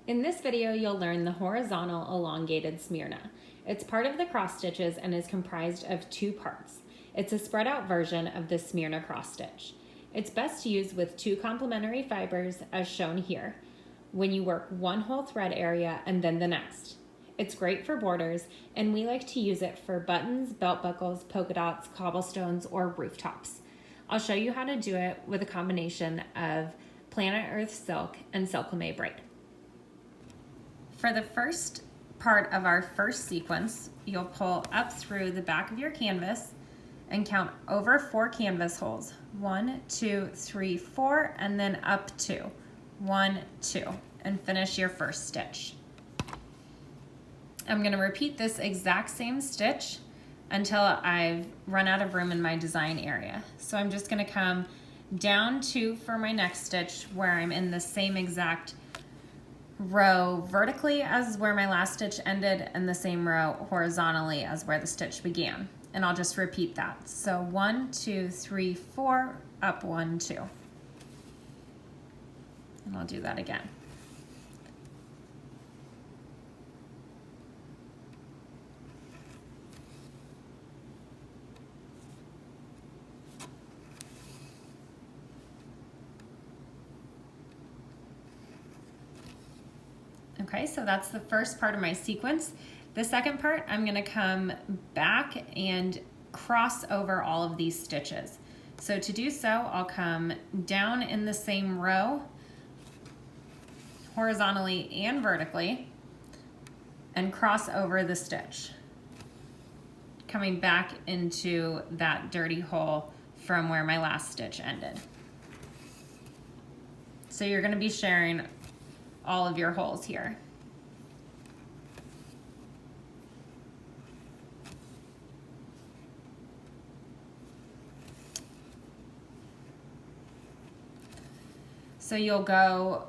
In this video, you'll learn the horizontal elongated Smyrna. It's part of the cross stitches and is comprised of two parts. It's a spread out version of the Smyrna cross stitch. It's best to use with two complementary fibers as shown here, when you work one whole thread area and then the next. It's great for borders, and we like to use it for buttons, belt buckles, polka dots, cobblestones, or rooftops. I'll show you how to do it with a combination of Planet Earth silk and Silk-O-Mae braid. For the first part of our first sequence, you'll pull up through the back of your canvas and count over 4 canvas holes. 1, 2, 3, 4, and then up 2. 1, 2, and finish your first stitch. I'm going to repeat this exact same stitch until I've run out of room in my design area. So I'm just going to come down 2 for my next stitch where I'm in the same exact row vertically as where my last stitch ended and the same row horizontally as where the stitch began. And I'll just repeat that. So 1, 2, 3, 4, up 1, 2. And I'll do that again. Okay, so that's the first part of my sequence. The second part, I'm going to come back and cross over all of these stitches. So to do so, I'll come down in the same row, horizontally and vertically, and cross over the stitch, coming back into that dirty hole from where my last stitch ended. So you're going to be sharing all of your holes here. So you'll go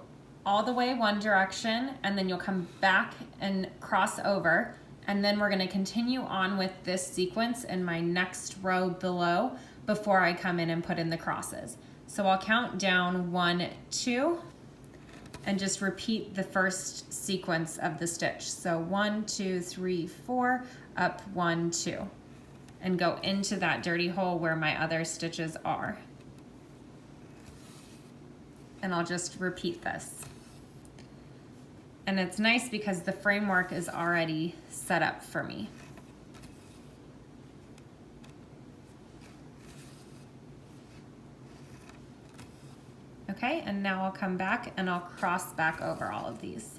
all the way one direction and then you'll come back and cross over, and then we're going to continue on with this sequence in my next row below before I come in and put in the crosses. So I'll count down 1, 2, and just repeat the first sequence of the stitch. So 1, 2, 3, 4, up 1, 2, and go into that dirty hole where my other stitches are. And I'll just repeat this. And it's nice because the framework is already set up for me. Okay, and now I'll come back and I'll cross back over all of these.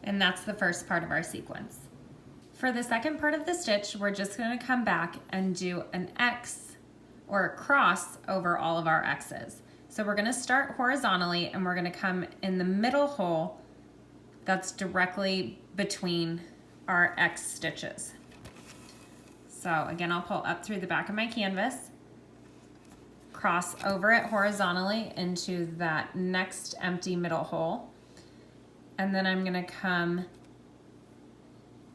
And that's the first part of our sequence. For the second part of the stitch, we're just going to come back and do an X or a cross over all of our X's. So we're going to start horizontally and we're going to come in the middle hole that's directly between our X stitches. So again, I'll pull up through the back of my canvas, cross over it horizontally into that next empty middle hole, and then I'm going to come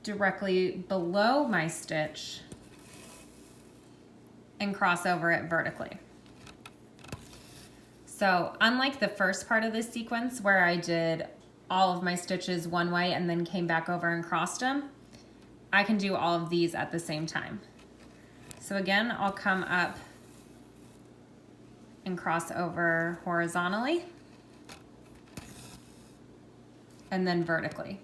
directly below my stitch and cross over it vertically. So unlike the first part of this sequence where I did all of my stitches one way and then came back over and crossed them, I can do all of these at the same time. So again, I'll come up and cross over horizontally and then vertically.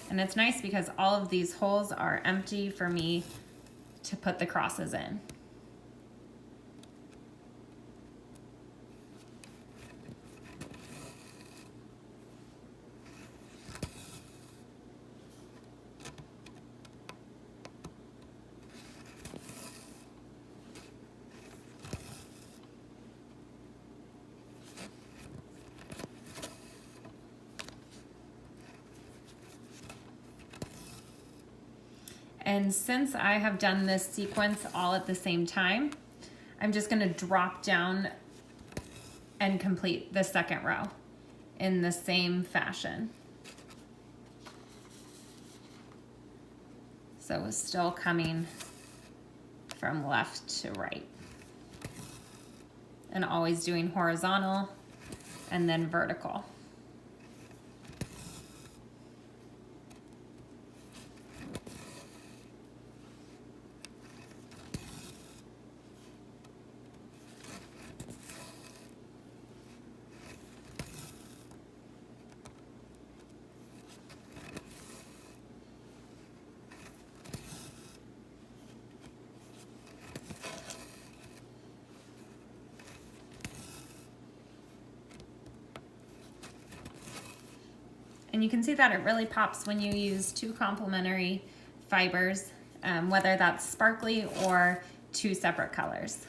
And it's nice because all of these holes are empty for me to put the crosses in. And since I have done this sequence all at the same time, I'm just going to drop down and complete the second row in the same fashion. So it's still coming from left to right. And always doing horizontal and then vertical. And you can see that it really pops when you use two complementary fibers, whether that's sparkly or two separate colors.